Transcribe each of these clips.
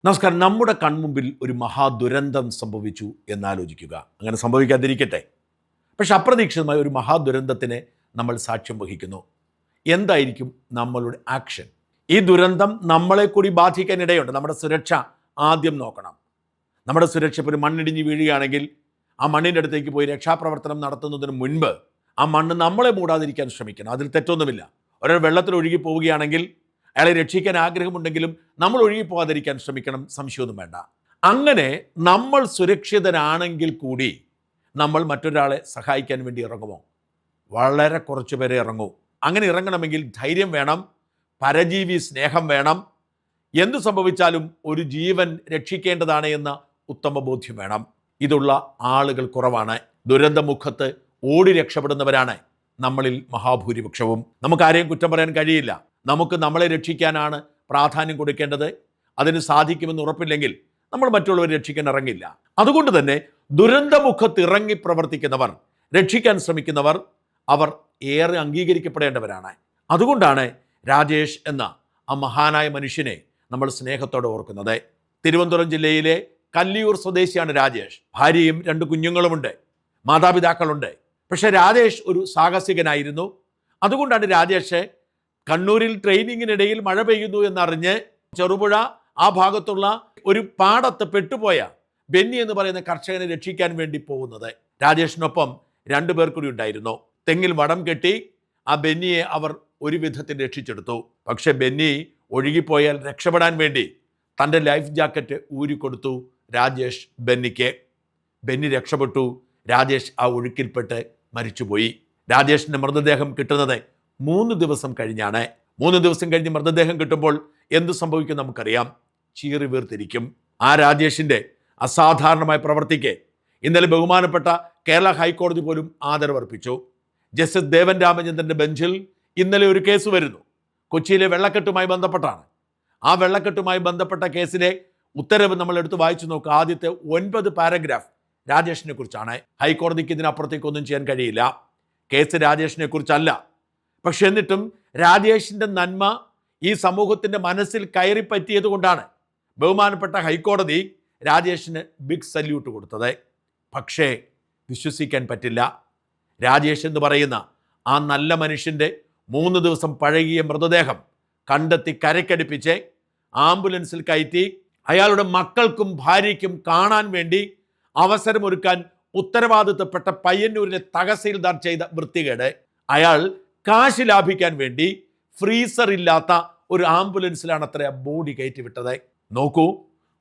നമസ്കാരം. നമ്മുടെ കൺമുമ്പിൽ ഒരു മഹാദുരന്തം സംഭവിച്ചു എന്നാലോചിക്കുക. അങ്ങനെ സംഭവിക്കാതിരിക്കട്ടെ. പക്ഷെ അപ്രതീക്ഷിതമായ ഒരു മഹാദുരന്തത്തിന് നമ്മൾ സാക്ഷ്യം വഹിക്കുന്നു. എന്തായിരിക്കും നമ്മളുടെ ആക്ഷൻ? ഈ ദുരന്തം നമ്മളെ കൂടി ബാധിക്കാനിടയുണ്ട്. നമ്മുടെ സുരക്ഷ ആദ്യം നോക്കണം. നമ്മുടെ സുരക്ഷ ഇപ്പോൾ ഒരു മണ്ണിടിഞ്ഞ് വീഴുകയാണെങ്കിൽ ആ മണ്ണിൻ്റെ അടുത്തേക്ക് പോയി രക്ഷാപ്രവർത്തനം നടത്തുന്നതിന് മുൻപ് ആ മണ്ണ് നമ്മളെ മൂടാതിരിക്കാൻ ശ്രമിക്കണം. അതിൽ തെറ്റൊന്നുമില്ല. ഒരാൾ വെള്ളത്തിൽ ഒഴുകി പോവുകയാണെങ്കിൽ അയാളെ രക്ഷിക്കാൻ ആഗ്രഹമുണ്ടെങ്കിലും നമ്മൾ ഒഴുകിപ്പോകാതിരിക്കാൻ ശ്രമിക്കണം. സംശയമൊന്നും വേണ്ട. അങ്ങനെ നമ്മൾ സുരക്ഷിതരാണെങ്കിൽ കൂടി നമ്മൾ മറ്റൊരാളെ സഹായിക്കാൻ വേണ്ടി ഇറങ്ങുമോ? വളരെ കുറച്ച് പേരെ ഇറങ്ങൂ. അങ്ങനെ ഇറങ്ങണമെങ്കിൽ ധൈര്യം വേണം, പരജീവി സ്നേഹം വേണം, എന്തു സംഭവിച്ചാലും ഒരു ജീവൻ രക്ഷിക്കേണ്ടതാണ് എന്ന ഉത്തമ ബോധ്യം വേണം. ഇതുള്ള ആളുകൾ കുറവാണ്. ദുരന്തമുഖത്ത് ഓടി രക്ഷപ്പെടുന്നവരാണ് നമ്മളിൽ മഹാഭൂരിപക്ഷവും. നമുക്കാരെയും കുറ്റം പറയാൻ കഴിയില്ല. നമുക്ക് നമ്മളെ രക്ഷിക്കാനാണ് പ്രാധാന്യം കൊടുക്കേണ്ടത്. അതിന് സാധിക്കുമെന്ന് ഉറപ്പില്ലെങ്കിൽ നമ്മൾ മറ്റുള്ളവരെ രക്ഷിക്കാൻ ഇറങ്ങില്ല. അതുകൊണ്ട് തന്നെ ദുരന്തമുഖത്ത് ഇറങ്ങി പ്രവർത്തിക്കുന്നവർ, രക്ഷിക്കാൻ ശ്രമിക്കുന്നവർ, അവർ ഏറെ അംഗീകരിക്കപ്പെടേണ്ടവരാണ്. അതുകൊണ്ടാണ് രാജേഷ് എന്ന ആ മഹാനായ മനുഷ്യനെ നമ്മൾ സ്നേഹത്തോടെ ഓർക്കുന്നത്. തിരുവനന്തപുരം ജില്ലയിലെ കല്ലിയൂർ സ്വദേശിയാണ് രാജേഷ്. ഭാര്യയും 2 കുഞ്ഞുങ്ങളുമുണ്ട്, മാതാപിതാക്കളുണ്ട്. പക്ഷെ രാജേഷ് ഒരു സാഹസികനായിരുന്നു. അതുകൊണ്ടാണ് രാജേഷ് കണ്ണൂരിൽ ട്രെയിനിങ്ങിനിടയിൽ മഴ പെയ്യുന്നു എന്നറിഞ്ഞ് ചെറുപുഴ ആ ഭാഗത്തുള്ള ഒരു പാടത്ത് പെട്ടുപോയ ബെന്നി എന്ന് പറയുന്ന കർഷകനെ രക്ഷിക്കാൻ വേണ്ടി പോകുന്നത്. രാജേഷിനൊപ്പം 2 പേർ കൂടി ഉണ്ടായിരുന്നു. തെങ്ങിൽ വടം കെട്ടി ആ ബെന്നിയെ അവർ ഒരു വിധത്തിൽ രക്ഷിച്ചെടുത്തു. പക്ഷെ ബെന്നി ഒഴുകിപ്പോയാൽ രക്ഷപ്പെടാൻ വേണ്ടി തൻ്റെ ലൈഫ് ജാക്കറ്റ് ഊരിക്കൊടുത്തു രാജേഷ് ബെന്നിക്ക്. ബെന്നി രക്ഷപ്പെട്ടു. രാജേഷ് ആ ഒഴുക്കിൽപ്പെട്ട് മരിച്ചുപോയി. രാജേഷിൻ്റെ മൃതദേഹം കിട്ടുന്നത് 3 ദിവസം കഴിഞ്ഞാണ്. 3 ദിവസം കഴിഞ്ഞ് മൃതദേഹം കിട്ടുമ്പോൾ എന്ത് സംഭവിക്കും നമുക്കറിയാം. ചീറി വീർത്തിരിക്കും. ആ രാജേഷിൻ്റെ അസാധാരണമായ പ്രവൃത്തിക്ക് ഇന്നലെ ബഹുമാനപ്പെട്ട കേരള ഹൈക്കോടതി പോലും ആദരവർപ്പിച്ചു. ജസ്റ്റിസ് ദേവൻ രാമചന്ദ്രൻ്റെ ബെഞ്ചിൽ ഇന്നലെ ഒരു കേസ് വരുന്നു. കൊച്ചിയിലെ വെള്ളക്കെട്ടുമായി ബന്ധപ്പെട്ടാണ്. ആ വെള്ളക്കെട്ടുമായി ബന്ധപ്പെട്ട കേസിലെ ഉത്തരവ് നമ്മൾ എടുത്ത് വായിച്ചു നോക്കുക. ആദ്യത്തെ 9 പാരഗ്രാഫ് രാജേഷിനെ കുറിച്ചാണ്. ഹൈക്കോടതിക്ക് ഇതിനപ്പുറത്തേക്കൊന്നും ചെയ്യാൻ കഴിയില്ല. കേസ് രാജേഷിനെ കുറിച്ചല്ല. പക്ഷെ എന്നിട്ടും രാജേഷിൻ്റെ നന്മ ഈ സമൂഹത്തിൻ്റെ മനസ്സിൽ കയറിപ്പറ്റിയത് കൊണ്ടാണ് ബഹുമാനപ്പെട്ട ഹൈക്കോടതി രാജേഷിന് ബിഗ് സല്യൂട്ട് കൊടുത്തത്. പക്ഷേ വിശ്വസിക്കാൻ പറ്റില്ല. രാജേഷ് എന്ന് പറയുന്ന ആ നല്ല മനുഷ്യൻ്റെ 3 ദിവസം പഴകിയ മൃതദേഹം കണ്ടെത്തി കരക്കടിപ്പിച്ച് ആംബുലൻസിൽ കയറ്റി അയാളുടെ മക്കൾക്കും ഭാര്യയ്ക്കും കാണാൻ വേണ്ടി അവസരമൊരുക്കാൻ ഉത്തരവാദിത്തപ്പെട്ട പയ്യന്നൂരിലെ തഹസീൽദാർ ചെയ്ത വൃത്തികേട്. അയാൾ കാശ് ലാഭിക്കാൻ വേണ്ടി ഫ്രീസർ ഇല്ലാത്ത ഒരു ആംബുലൻസിലാണ് അത്ര ബോഡി കയറ്റിവിട്ടത്. നോക്കൂ,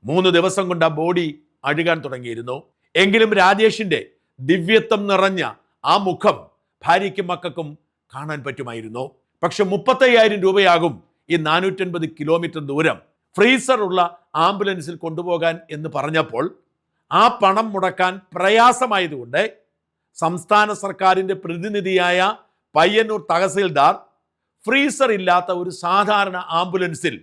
3 ദിവസം കൊണ്ട് ആ ബോഡി അഴുകാൻ തുടങ്ങിയിരുന്നു. എങ്കിലും രാജേഷിൻ്റെ ദിവ്യത്വം നിറഞ്ഞ ആ മുഖം ഭാര്യയ്ക്കും മക്കൾക്കും കാണാൻ പറ്റുമായിരുന്നു. പക്ഷെ 35,000 രൂപയാകും ഈ 450 കിലോമീറ്റർ ദൂരം ഫ്രീസർ ഉള്ള ആംബുലൻസിൽ കൊണ്ടുപോകാൻ എന്ന് പറഞ്ഞപ്പോൾ ആ പണം മുടക്കാൻ പ്രയാസമായതുകൊണ്ട് സംസ്ഥാന സർക്കാരിൻ്റെ പ്രതിനിധിയായ പയ്യന്നൂർ തഹസീൽദാർ ഫ്രീസർ ഇല്ലാത്ത ഒരു സാധാരണ ആംബുലൻസിൽ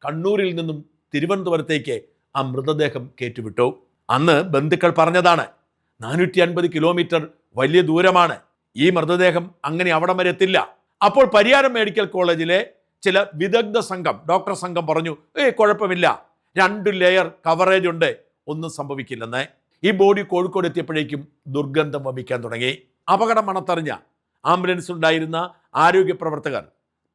കണ്ണൂരിൽ നിന്നും തിരുവനന്തപുരത്തേക്ക് ആ മൃതദേഹം കയറ്റിവിട്ടു. അന്ന് ബന്ധുക്കൾ പറഞ്ഞതാണ്, 450 കിലോമീറ്റർ വലിയ ദൂരമാണ്, ഈ മൃതദേഹം അങ്ങനെ അവിടം വരെ എത്തില്ല. അപ്പോൾ പരിയാരം മെഡിക്കൽ കോളേജിലെ ചില വിദഗ്ധ സംഘം, ഡോക്ടർ സംഘം പറഞ്ഞു, കുഴപ്പമില്ല, 2 ലെയർ കവറേജ് ഉണ്ട്, ഒന്നും സംഭവിക്കില്ലെന്ന്. ഈ ബോഡി കോഴിക്കോട് എത്തിയപ്പോഴേക്കും ദുർഗന്ധം വമിക്കാൻ തുടങ്ങി. അപകടം മണത്തറിഞ്ഞ ആംബുലൻസ് ഉണ്ടായിരുന്ന ആരോഗ്യ പ്രവർത്തകർ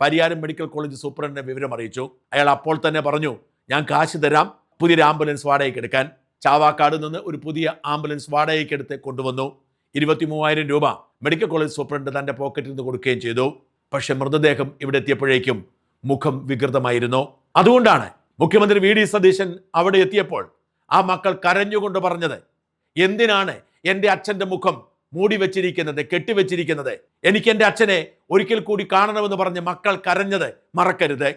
പരിയാരം മെഡിക്കൽ കോളേജ് സൂപ്രണ്ടിനെ വിവരം അറിയിച്ചു. അയാൾ അപ്പോൾ തന്നെ പറഞ്ഞു, ഞാൻ കാശ് തരാം പുതിയൊരു ആംബുലൻസ് വാടകയ്ക്ക് എടുക്കാൻ. ചാവാക്കാട് നിന്ന് ഒരു പുതിയ ആംബുലൻസ് വാടകയ്ക്ക് എടുത്ത് കൊണ്ടുവന്നു. 23,000 രൂപ മെഡിക്കൽ കോളേജ് സൂപ്രണ്ട് തൻ്റെ പോക്കറ്റിൽ നിന്ന് കൊടുക്കുകയും ചെയ്തു. പക്ഷെ മൃതദേഹം ഇവിടെ എത്തിയപ്പോഴേക്കും മുഖം വികൃതമായിരുന്നു. അതുകൊണ്ടാണ് മുഖ്യമന്ത്രി വി ഡി സതീശൻ അവിടെ എത്തിയപ്പോൾ ആ മക്കൾ കരഞ്ഞുകൊണ്ട് പറഞ്ഞത്, എന്തിനാണ് എൻ്റെ അച്ഛൻ്റെ മുഖം മൂടി വെച്ചിരിക്കുന്നത്, കെട്ടിവെച്ചിരിക്കുന്നത്? എനിക്ക് എൻ്റെ അച്ഛനെ ഒരിക്കൽ കൂടി കാണണമെന്ന് പറഞ്ഞ് മക്കൾ കരഞ്ഞത് മറക്കരുത്.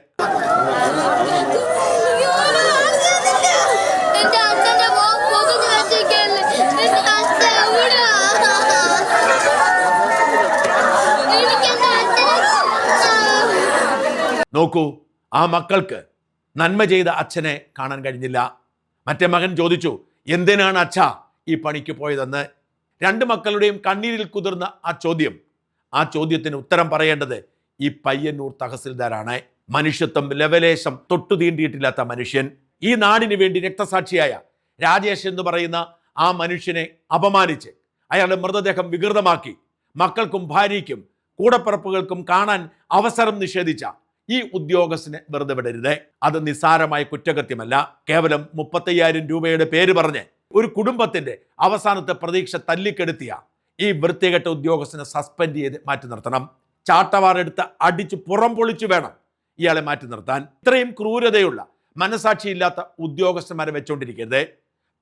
നോക്കൂ, ആ മക്കൾക്ക് നന്മ ചെയ്ത അച്ഛനെ കാണാൻ കഴിഞ്ഞില്ല. മറ്റേ മകൻ ചോദിച്ചു, എന്തിനാണ് അച്ഛാ ഈ പണിക്ക് പോയതെന്ന്. 2 മക്കളുടെയും കണ്ണീരിൽ കുതിർന്ന ആ ചോദ്യത്തിന് ഉത്തരം പറയേണ്ടത് ഈ പയ്യന്നൂർ തഹസിൽദാരാണ്. മനുഷ്യത്വം ലവലേശം തൊട്ടു തീണ്ടിയിട്ടില്ലാത്ത മനുഷ്യൻ. ഈ നാടിന് വേണ്ടി രക്തസാക്ഷിയായ രാജേഷ് എന്ന് പറയുന്ന ആ മനുഷ്യനെ അപമാനിച്ച് അയാളുടെ മൃതദേഹം വികൃതമാക്കി മക്കൾക്കും ഭാര്യയ്ക്കും കൂടപ്പിറപ്പുകൾക്കും കാണാൻ അവസരം നിഷേധിച്ച ഈ ഉദ്യോഗസ്ഥനെ വെറുതെ വിടരുത്. അത് നിസ്സാരമായ കുറ്റകൃത്യമല്ല. കേവലം 35,000 രൂപയുടെ പേര് പറഞ്ഞ് ഒരു കുടുംബത്തിന്റെ അവസാനത്തെ പ്രതീക്ഷ തല്ലിക്കെടുത്തിയ ഈ വൃത്തികെട്ട ഉദ്യോഗസ്ഥനെ സസ്പെൻഡ് ചെയ്ത് മാറ്റി നിർത്തണം. ചാട്ടവാറെടുത്ത് അടിച്ച് പുറം പൊളിച്ചു വേണം ഇയാളെ മാറ്റി നിർത്താൻ. ഇത്രയും ക്രൂരതയുള്ള മനസാക്ഷിയില്ലാത്ത ഉദ്യോഗസ്ഥന്മാരെ വെച്ചുകൊണ്ടിരിക്കരുത്.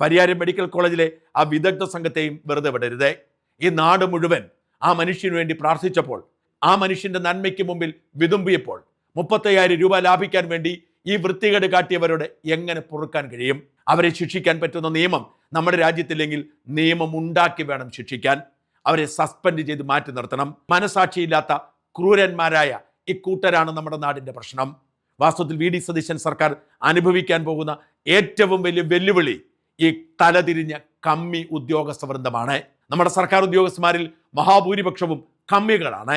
പരിയാരം മെഡിക്കൽ കോളേജിലെ ആ വിദഗ്ധ സംഘത്തെയും വെറുതെ വിടരുത്. ഈ നാട് മുഴുവൻ ആ മനുഷ്യന് വേണ്ടി പ്രാർത്ഥിച്ചപ്പോൾ, ആ മനുഷ്യന്റെ നന്മയ്ക്ക് മുമ്പിൽ വിതുമ്പിയപ്പോൾ 35,000 രൂപ ലാഭിക്കാൻ വേണ്ടി ഈ വൃത്തികേട് കാട്ടിയവരോട് എങ്ങനെ പൊറുക്കാൻ കഴിയും? അവരെ ശിക്ഷിക്കാൻ പറ്റുന്ന നിയമം നമ്മുടെ രാജ്യത്തില്ലെങ്കിൽ നിയമം ഉണ്ടാക്കി വേണം ശിക്ഷിക്കാൻ. അവരെ സസ്പെൻഡ് ചെയ്ത് മാറ്റി നിർത്തണം. മനസാക്ഷിയില്ലാത്ത ക്രൂരന്മാരായ ഇക്കൂട്ടരാണ് നമ്മുടെ നാടിന്റെ പ്രശ്നം. വാസ്തവത്തിൽ വി ഡി സതീശൻ സർക്കാർ അനുഭവിക്കാൻ പോകുന്ന ഏറ്റവും വലിയ വെല്ലുവിളി ഈ തലതിരിഞ്ഞ കമ്മി ഉദ്യോഗസ്ഥ വൃന്ദമാണ്. നമ്മുടെ സർക്കാർ ഉദ്യോഗസ്ഥന്മാരിൽ മഹാഭൂരിപക്ഷവും കമ്മികളാണ്.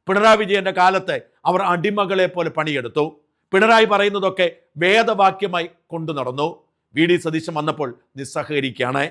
പിണറായി വിജയന്റെ കാലത്ത് അവർ അടിമകളെ പോലെ പണിയെടുത്തു. പിണറായി പറയുന്നതൊക്കെ വേദവാക്യമായി കൊണ്ടു നടന്നു. വി ഡി സതീശൻ വന്നപ്പോൾ നിസ്സഹകരിക്കുകയാണ്.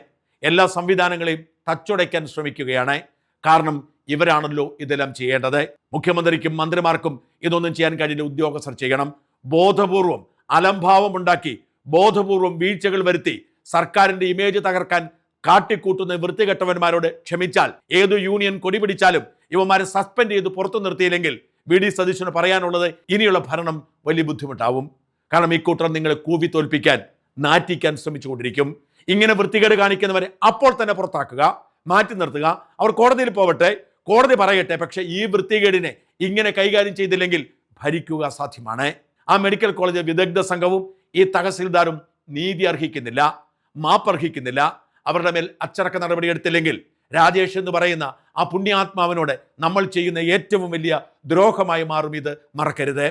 എല്ലാ സംവിധാനങ്ങളെയും തച്ചുടയ്ക്കാൻ ശ്രമിക്കുകയാണ്. കാരണം ഇവരാണല്ലോ ഇതെല്ലാം ചെയ്യേണ്ടത്. മുഖ്യമന്ത്രിക്കും മന്ത്രിമാർക്കും ഇതൊന്നും ചെയ്യാൻ കഴിയില്ല. ഉദ്യോഗസ്ഥർ ചെയ്യണം. ബോധപൂർവം അലംഭാവം ഉണ്ടാക്കി, ബോധപൂർവം വീഴ്ചകൾ വരുത്തി സർക്കാരിന്റെ ഇമേജ് തകർക്കാൻ കാട്ടിക്കൂട്ടുന്ന വൃത്തികെട്ടവന്മാരോട് ക്ഷമിച്ചാൽ, ഏതു യൂണിയൻ കൊടി പിടിച്ചാലും ഇവന്മാരെ സസ്പെൻഡ് ചെയ്ത് പുറത്തു നിർത്തിയില്ലെങ്കിൽ വി ഡി സതീശന് പറയാനുള്ളത് ഇനിയുള്ള ഭരണം വലിയ ബുദ്ധിമുട്ടാവും. കാരണം ഈ കൂട്ടർ നിങ്ങളെ കൂവി തോൽപ്പിക്കാൻ, നാറ്റിക്കാൻ ശ്രമിച്ചുകൊണ്ടിരിക്കും. ഇങ്ങനെ വൃത്തികേട് കാണിക്കുന്നവരെ അപ്പോൾ തന്നെ പുറത്താക്കുക, മാറ്റി നിർത്തുക. അവർ കോടതിയിൽ പോവട്ടെ, കോടതി പറയട്ടെ. പക്ഷേ ഈ വൃത്തികേടിനെ ഇങ്ങനെ കൈകാര്യം ചെയ്തില്ലെങ്കിൽ ഭരിക്കുക അസാധ്യമാണ്. ആ മെഡിക്കൽ കോളേജ് വിദഗ്ധ സംഘവും ഈ തഹസിൽദാരും നീതി അർഹിക്കുന്നില്ല, മാപ്പർഹിക്കുന്നില്ല. അവരുടെ മേൽ അച്ചടക്ക നടപടി എടുത്തില്ലെങ്കിൽ രാജേഷ് എന്ന് പറയുന്ന ആ പുണ്യാത്മാവിനോട് നമ്മൾ ചെയ്യുന്ന ഏറ്റവും വലിയ ദ്രോഹമായി മാറും. ഇത് മറക്കരുത്.